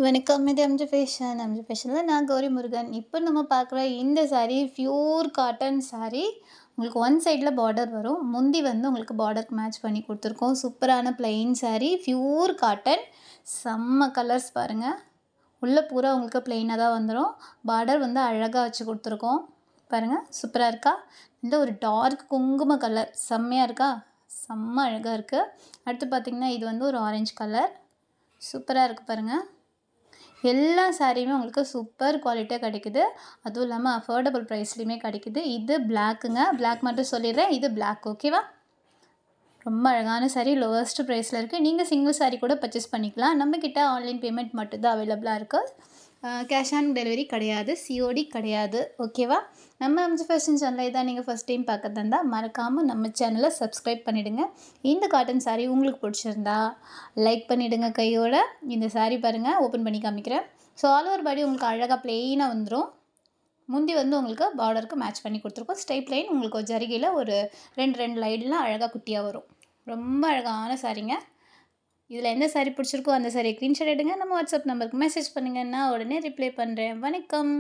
வணக்கம். இது எம்ஜி ஃபேஷனில் நான் கௌரி முருகன். இப்போ நம்ம பார்க்குற இந்த சாரீ பியூர் காட்டன் சாரீ. உங்களுக்கு ஒன் சைடில் பார்டர் வரும். முந்தி வந்து உங்களுக்கு பார்டருக்கு மேட்ச் பண்ணி கொடுத்துருக்கோம். சூப்பரான பிளெயின் சாரீ, பியூர் காட்டன். செம்ம கலர்ஸ் பாருங்கள். உள்ளே பூரா உங்களுக்கு பிளெயினாக தான் வந்துடும். பார்டர் வந்து அழகாக வச்சு கொடுத்துருக்கோம். பாருங்கள், சூப்பராக இருக்கா? இந்த ஒரு டார்க் குங்கும கலர் செம்மையாக இருக்கா? செம்ம அழகாக இருக்குது. அடுத்து பார்த்திங்கன்னா இது வந்து ஒரு ஆரஞ்சு கலர். சூப்பராக இருக்குது பாருங்கள். எல்லா சாரியுமே உங்களுக்கு சூப்பர் குவாலிட்டியாக கிடைக்குது. அதுவும் இல்லாமல் அஃபோர்டபுள் ப்ரைஸ்லையுமே கிடைக்குது. இது பிளாக்குங்க. பிளாக் மட்டும் சொல்லிடுறேன். இது பிளாக், ஓகேவா? ரொம்ப அழகான சாரீ, லோவஸ்ட் ப்ரைஸில் இருக்குது. நீங்கள் சிங்கிள் சாரீ கூட பர்ச்சேஸ் பண்ணிக்கலாம். நம்மக்கிட்ட ஆன்லைன் பேமெண்ட் மட்டும்தான் அவைலபிளாக இருக்குது. கேஷ் ஆன் டெலிவரி கிடையாது, சிஓடி கிடையாது, ஓகேவா? நம்ம எம்ஜி ஃபேஷன் சேனலை தான் நீங்கள் ஃபஸ்ட் டைம் பார்க்கறதா இருந்தால் மறக்காமல் நம்ம சேனலை சப்ஸ்கிரைப் பண்ணிவிடுங்க. இந்த காட்டன் சாரீ உங்களுக்கு பிடிச்சிருந்தா லைக் பண்ணிவிடுங்க கையோட. இந்த சாரீ பாருங்கள், ஓப்பன் பண்ணி காமிக்கிறேன். ஸோ ஆல் ஓவர் பாடி உங்களுக்கு அழகாக ப்ளெயினாக வந்துடும். முந்தி வந்து உங்களுக்கு பார்டருக்கு மேட்ச் பண்ணி கொடுத்துருக்கோம். ஸ்ட்ரைட் லைன் உங்களுக்கு ஒரு ஜரிகையில் ஒரு ரெண்டு லைன்லாம் அழகாக குட்டியாக வரும். ரொம்ப அழகான சாரீங்க. இதில் எந்த சாரீ பிடிச்சிருக்கோ அந்த சாரியை ஸ்க்ரீன்ஷாட் எடுங்க. நம்ம வாட்ஸ்அப் நம்பருக்கு மெசேஜ் பண்ணுங்கள். நான் உடனே ரிப்ளை பண்ணுறேன். வணக்கம்.